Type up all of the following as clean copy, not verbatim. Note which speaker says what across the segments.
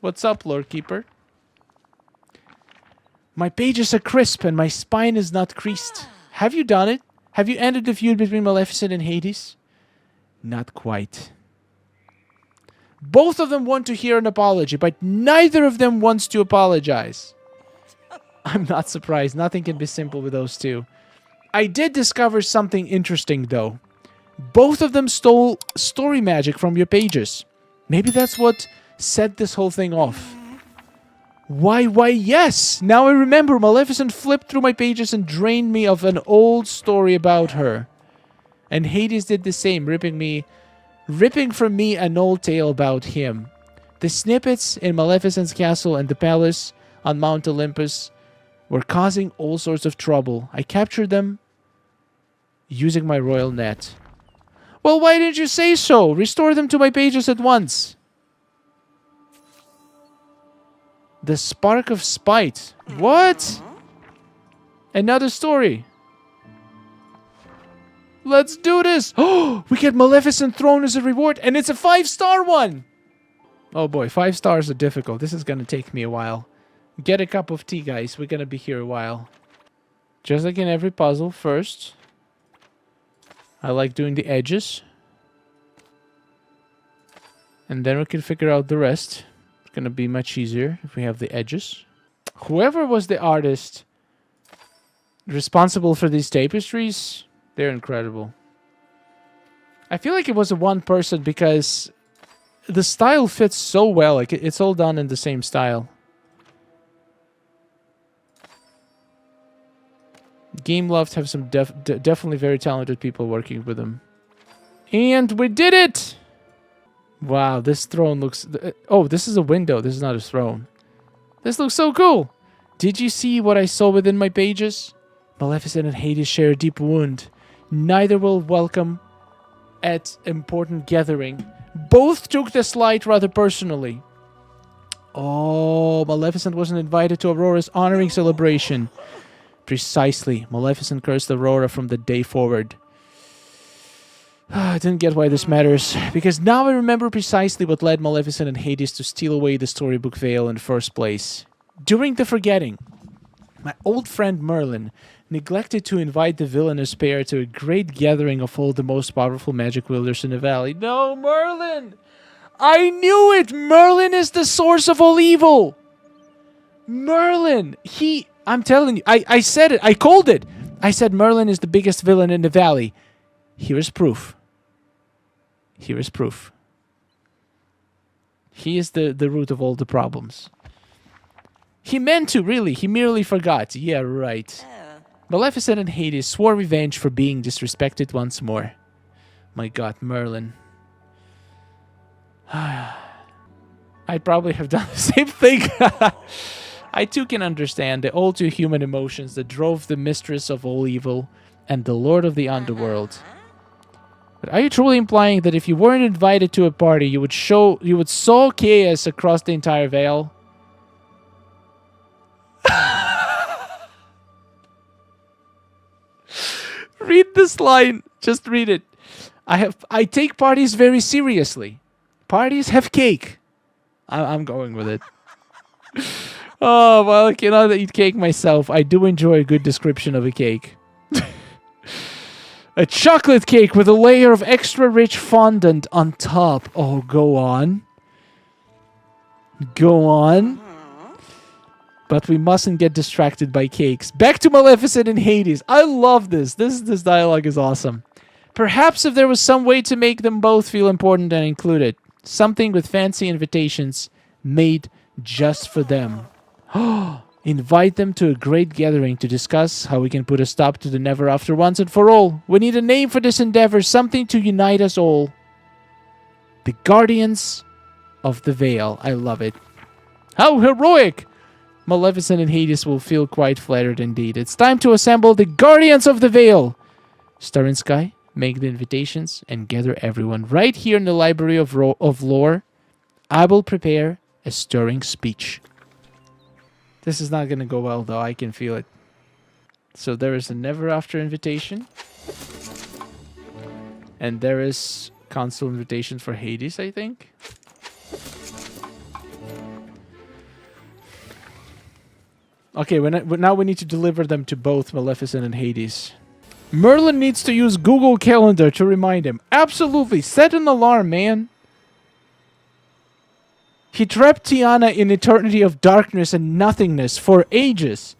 Speaker 1: What's up, lorekeeper? My pages are crisp and my spine is not creased. Have you done it? Have you ended the feud between Maleficent and Hades? Not quite. Both of them want to hear an apology, but neither of them wants to apologize. I'm not surprised. Nothing can be simple with those two. I did discover something interesting, though. Both of them stole story magic from your pages. Maybe that's what set this whole thing off. Why, yes! Now I remember Maleficent flipped through my pages and drained me of an old story about her. And Hades did the same, ripping from me an old tale about him. The snippets in Maleficent's castle and the palace on Mount Olympus were causing all sorts of trouble. I captured them using my royal net. Well, why didn't you say so? Restore them to my pages at once. The Spark of Spite. What? Another story. Let's do this. Oh, we get Maleficent throne as a reward, and it's a 5-star one. Oh boy, 5 stars are difficult. This is going to take me a while. Get a cup of tea, guys. We're going to be here a while. Just like in every puzzle, first, I like doing the edges. And then we can figure out the rest. It's going to be much easier if we have the edges. Whoever was the artist responsible for these tapestries, they're incredible. I feel like it was a one person because the style fits so well. Like it's all done in the same style. Gameloft have some definitely very talented people working with them. And we did it! Wow, this throne looks... Oh, this is a window. This is not a throne. This looks so cool! Did you see what I saw within my pages? Maleficent and Hades share a deep wound. Neither will welcome at important gathering. Both took the slight rather personally. Oh, Maleficent wasn't invited to Aurora's honoring celebration. Precisely. Maleficent cursed Aurora from the day forward. I didn't get why this matters, because now I remember precisely what led Maleficent and Hades to steal away the Storybook Vale in the first place. During the forgetting, my old friend Merlin neglected to invite the villainous pair to a great gathering of all the most powerful magic wielders in the valley. No, Merlin! I knew it! Merlin is the source of all evil! Merlin! I'm telling you, I said it, I called it! I said Merlin is the biggest villain in the valley. Here is proof. Here is proof. He is the root of all the problems. He meant to, really. He merely forgot. Yeah, right. Maleficent and Hades swore revenge for being disrespected once more. My god, Merlin. I'd probably have done the same thing. I too can understand the all too human emotions that drove the mistress of all evil and the lord of the underworld. But are you truly implying that if you weren't invited to a party, you would sow chaos across the entire Vale? Read this line. Just read it. I take parties very seriously. Parties have cake. I'm going with it. Oh, well, I cannot eat cake myself. I do enjoy a good description of a cake. A chocolate cake with a layer of extra rich fondant on top. Oh, go on. Go on. But we mustn't get distracted by cakes. Back to Maleficent and Hades. I love this. This dialogue is awesome. Perhaps if there was some way to make them both feel important and included. Something with fancy invitations made just for them. Invite them to a great gathering to discuss how we can put a stop to the never after once and for all. We need a name for this endeavor, something to unite us all. The Guardians of the Vale. I love it. How heroic! Maleficent and Hades will feel quite flattered indeed. It's time to assemble the Guardians of the Vale. Star and Sky, make the invitations and gather everyone right here in the Library of Lore. I will prepare a stirring speech. This is not going to go well, though. I can feel it. So there is a never after invitation. And there is console invitation for Hades, I think. Okay, now we need to deliver them to both Maleficent and Hades. Merlin needs to use Google Calendar to remind him. Absolutely. Set an alarm, man. He trapped Tiana in eternity of darkness and nothingness for ages.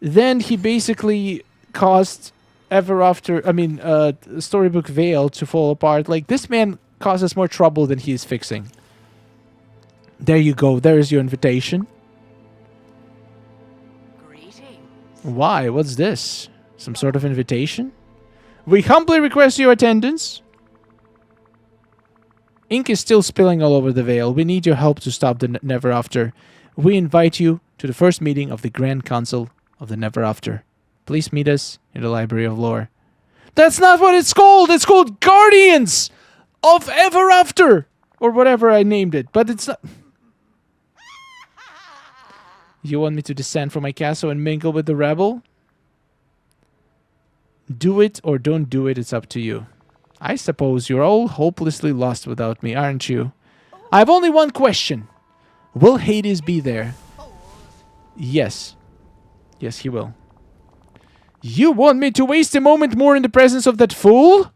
Speaker 1: Then he basically caused Storybook Vale to fall apart. Like, this man causes more trouble than he is fixing. There you go. There is your invitation. Why? What's this? Some sort of invitation? We humbly request your attendance. Ink is still spilling all over the Vale. We need your help to stop the Never After. We invite you to the first meeting of the Grand Council of the Never After. Please meet us in the Library of Lore. That's not what it's called! It's called Guardians of Ever After! Or whatever I named it. But it's not... You want me to descend from my castle and mingle with the rebel? Do it or don't do it, it's up to you. I suppose you're all hopelessly lost without me, aren't you? I have only one question. Will Hades be there? Yes. Yes, he will. You want me to waste a moment more in the presence of that fool?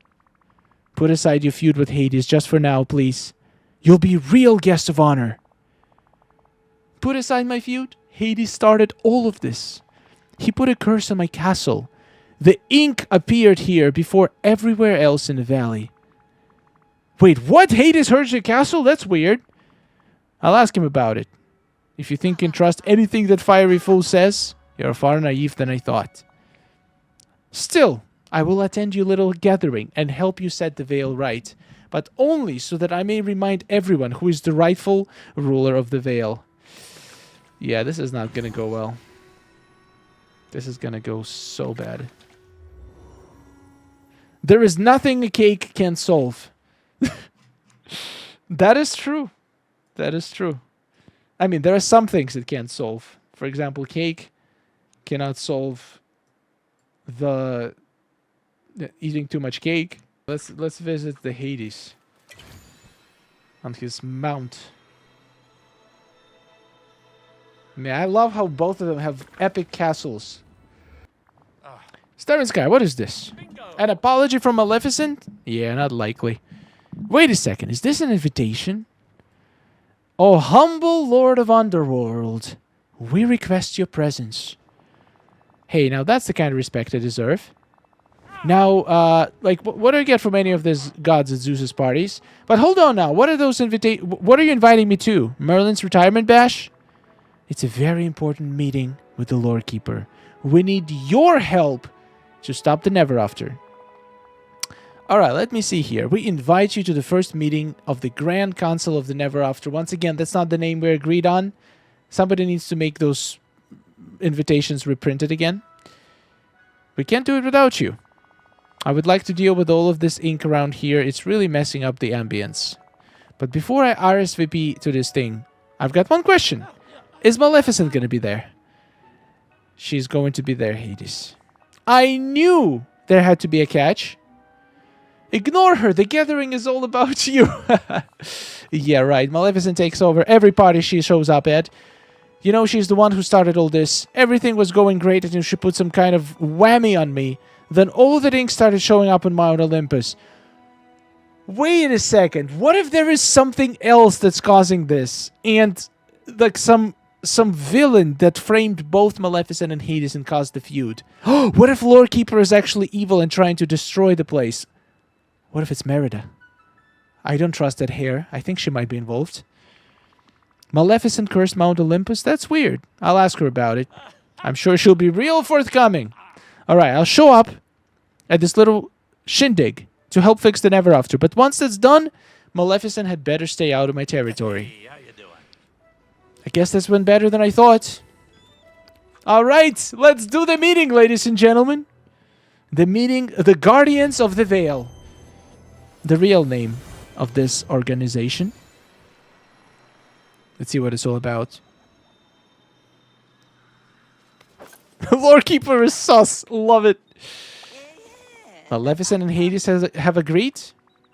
Speaker 1: Put aside your feud with Hades just for now, please. You'll be real guest of honor. Put aside my feud? Hades started all of this. He put a curse on my castle. The ink appeared here before everywhere else in the valley. Wait, what? Hades hurt your castle? That's weird. I'll ask him about it. If you think you can trust anything that fiery fool says, you're far naive than I thought. Still, I will attend your little gathering and help you set the Vale right, but only so that I may remind everyone who is the rightful ruler of the Vale. Yeah, this is not gonna go well. This is gonna go so bad. There is nothing a cake can solve. That is true. That is true. I mean, there are some things it can't solve. For example, cake cannot solve the eating too much cake. Let's visit the Hades on his mount. Man, I love how both of them have epic castles. Starry Sky, what is this? Bingo. An apology from Maleficent? Yeah, not likely. Wait a second, is this an invitation? Oh, humble Lord of Underworld, we request your presence. Hey, now that's the kind of respect I deserve. Now, what do I get from any of these gods at Zeus's parties? But hold on now, what are those what are you inviting me to? Merlin's retirement bash? It's a very important meeting with the lorekeeper. We need your help to stop the Never After. Alright, let me see here. We invite you to the first meeting of the Grand Council of the Never After. Once again, that's not the name we agreed on. Somebody needs to make those invitations reprinted again. We can't do it without you. I would like to deal with all of this ink around here. It's really messing up the ambience. But before I RSVP to this thing, I've got one question. Is Maleficent going to be there? She's going to be there, Hades. I knew there had to be a catch. Ignore her. The gathering is all about you. Yeah, right. Maleficent takes over every party she shows up at. You know, she's the one who started all this. Everything was going great until she put some kind of whammy on me. Then all the ink started showing up on Mount Olympus. Wait a second. What if there is something else that's causing this? And like some villain that framed both Maleficent and Hades and caused the feud. What if Lorekeeper is actually evil and trying to destroy the place? What if it's Merida? I don't trust that hair. I think she might be involved. Maleficent cursed Mount Olympus? That's weird. I'll ask her about it. I'm sure she'll be real forthcoming. Alright, I'll show up at this little shindig to help fix the Never After. But once that's done, Maleficent had better stay out of my territory. I guess this went better than I thought. Alright, let's do the meeting, ladies and gentlemen. The meeting, the Guardians of the Vale. The real name of this organization. Let's see what it's all about. Lorekeeper is sus. Love it. Maleficent and Hades have agreed,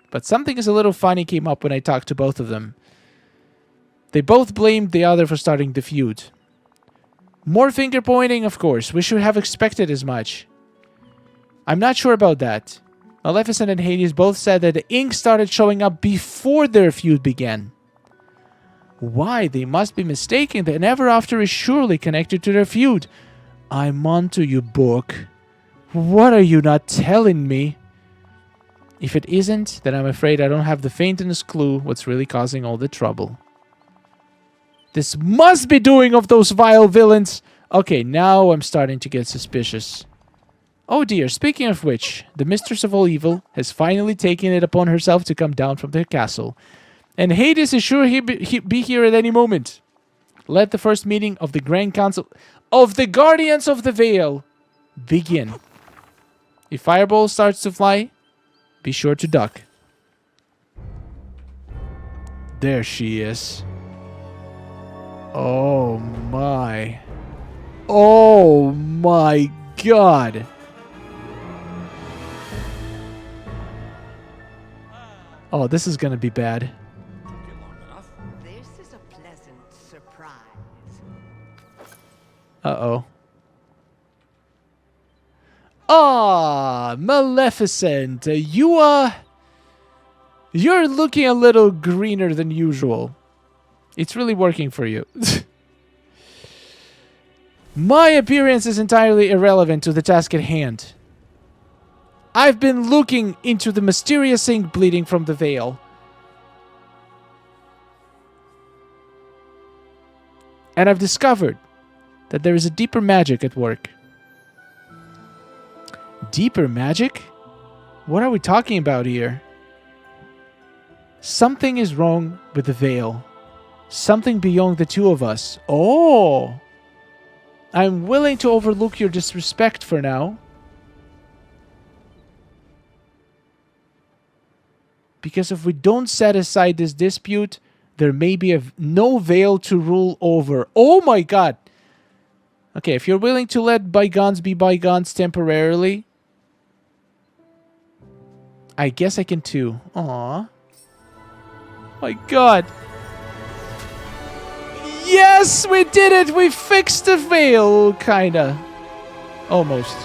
Speaker 1: but something is a little funny came up when I talked to both of them. They both blamed the other for starting the feud. More finger pointing, of course. We should have expected as much. I'm not sure about that. Maleficent and Hades both said that the ink started showing up before their feud began. Why? They must be mistaken. The Never After is surely connected to their feud. I'm onto you, book. What are you not telling me? If it isn't, then I'm afraid I don't have the faintest clue what's really causing all the trouble. This must be doing of those vile villains. Okay, now I'm starting to get suspicious. Oh dear, speaking of which, the Mistress of All Evil has finally taken it upon herself to come down from their castle. And Hades is sure he'll be here at any moment. Let the first meeting of the Grand Council of the Guardians of the Vale begin. If Fireball starts to fly, be sure to duck. There she is. Oh my. Oh my god. Oh, this is gonna be bad.
Speaker 2: This is a pleasant surprise.
Speaker 1: Uh-oh. Ah, Maleficent, you're looking a little greener than usual. It's really working for you. My appearance is entirely irrelevant to the task at hand. I've been looking into the mysterious ink bleeding from the veil. And I've discovered that there is a deeper magic at work. Deeper magic? What are we talking about here? Something is wrong with the veil. Something beyond the two of us. Oh! I'm willing to overlook your disrespect for now. Because if we don't set aside this dispute, there may be no veil to rule over. Oh my god! Okay, if you're willing to let bygones be bygones temporarily, I guess I can too. Aww. My god. Yes, we did it! We fixed the veil, kinda. Almost.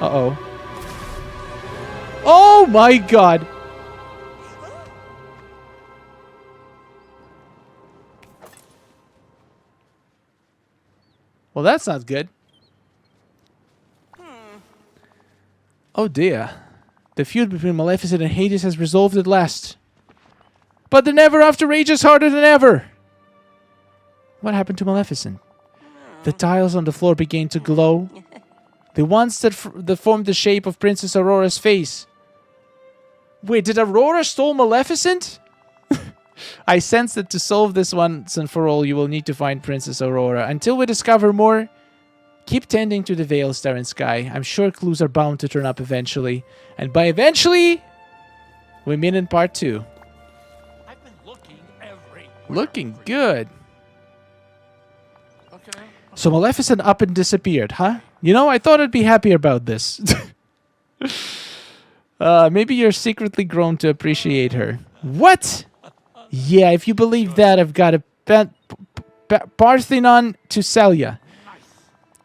Speaker 1: Uh-oh. Oh my god! Well, that's not good. Oh dear. The feud between Maleficent and Hades has resolved at last. But the Never After rages harder than ever. What happened to Maleficent? The tiles on the floor began to glow. The ones that formed the shape of Princess Aurora's face. Wait, did Aurora stole Maleficent? I sense that to solve this once and for all, you will need to find Princess Aurora. Until we discover more, keep tending to the veil, Star and Sky. I'm sure clues are bound to turn up eventually. And by eventually, we mean in part 2.
Speaker 3: I've been looking everywhere.
Speaker 1: Looking good.
Speaker 3: Okay.
Speaker 1: So Maleficent up and disappeared, huh? You know, I thought I'd be happier about this. Maybe you're secretly grown to appreciate her. What? Yeah, if you believe that, I've got a Parthenon to sell ya.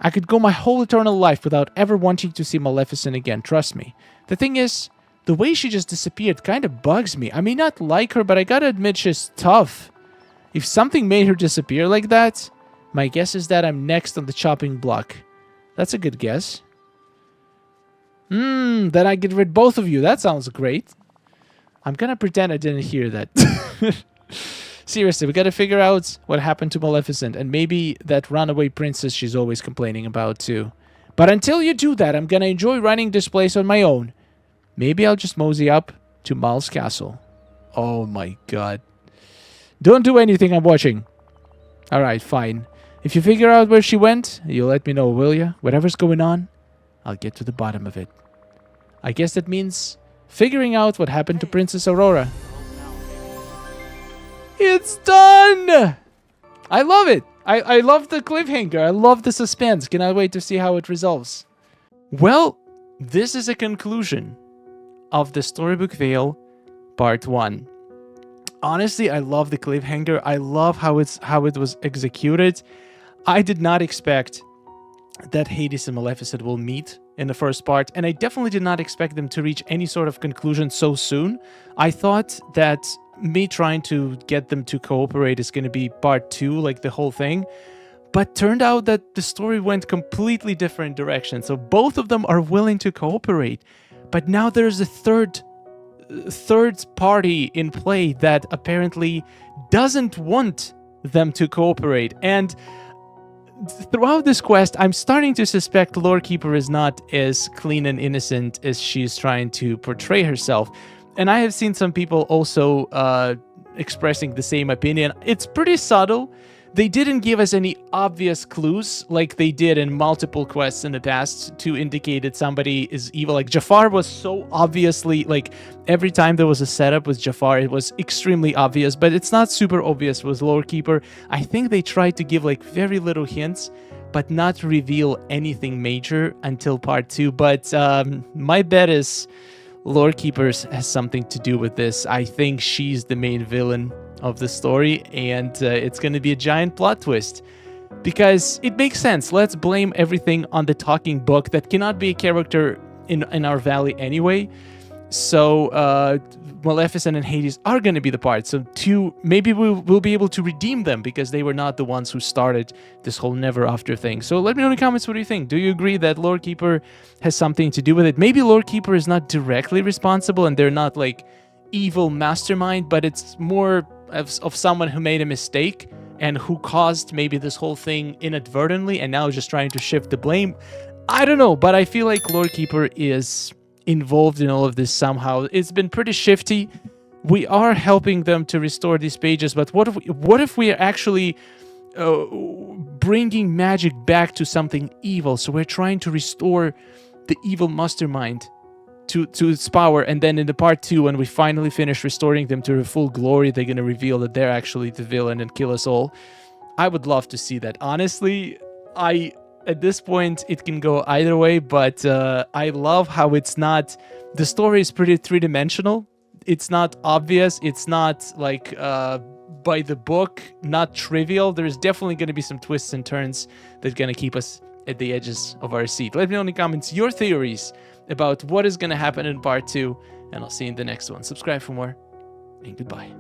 Speaker 1: I could go my whole eternal life without ever wanting to see Maleficent again, trust me. The thing is, the way she just disappeared kind of bugs me. I may not like her, but I gotta admit she's tough. If something made her disappear like that, my guess is that I'm next on the chopping block. That's a good guess. Then I get rid of both of you. That sounds great. I'm gonna pretend I didn't hear that. Seriously, we gotta figure out what happened to Maleficent and maybe that runaway princess she's always complaining about too. But until you do that, I'm gonna enjoy running this place on my own. Maybe I'll just mosey up to Mal's castle. Oh my god. Don't do anything, I'm watching. Alright, fine. If you figure out where she went, you'll let me know, will ya? Whatever's going on, I'll get to the bottom of it. I guess that means figuring out what happened to Princess Aurora. It's done! I love it. I love the cliffhanger. I love the suspense. Cannot wait to see how it resolves. Well, this is a conclusion of the Storybook Vale Part 1. Honestly, I love the cliffhanger. I love how it was executed. I did not expect that Hades and Maleficent will meet in the first part, and I definitely did not expect them to reach any sort of conclusion so soon. I thought that me trying to get them to cooperate is going to be part 2, like the whole thing. But turned out that the story went completely different direction. So both of them are willing to cooperate. But now there's a third party in play that apparently doesn't want them to cooperate. And throughout this quest, I'm starting to suspect Lorekeeper is not as clean and innocent as she's trying to portray herself. And I have seen some people also expressing the same opinion. It's pretty subtle. They didn't give us any obvious clues like they did in multiple quests in the past to indicate that somebody is evil. Like Jafar was so obviously, like every time there was a setup with Jafar, it was extremely obvious, but it's not super obvious with Lorekeeper. I think they tried to give like very little hints, but not reveal anything major until part 2. But my bet is Lorekeeper has something to do with this. I think she's the main villain of the story, and it's going to be a giant plot twist because it makes sense. Let's blame everything on the talking book that cannot be a character in our valley anyway. So Maleficent and Hades are going to be the parts. So maybe we'll be able to redeem them because they were not the ones who started this whole never after thing. So let me know in the comments, what do you think? Do you agree that Lorekeeper has something to do with it? Maybe Lorekeeper is not directly responsible and they're not like evil mastermind, but it's more of someone who made a mistake and who caused maybe this whole thing inadvertently and now just trying to shift the blame. I don't know, but I feel like Lorekeeper is involved in all of this somehow. It's been pretty shifty. We are helping them to restore these pages, but what if we are actually bringing magic back to something evil? So we're trying to restore the evil mastermind to its power, and then in the part 2, when we finally finish restoring them to their full glory, they're going to reveal that they're actually the villain and kill us all. I would love to see that. Honestly, at this point, it can go either way, but I love how it's not... The story is pretty three-dimensional. It's not obvious. It's not like by the book, not trivial. There's definitely going to be some twists and turns that are going to keep us at the edges of our seat. Let me know in the comments your theories about what is going to happen in part 2, and I'll see you in the next one. Subscribe for more, and goodbye.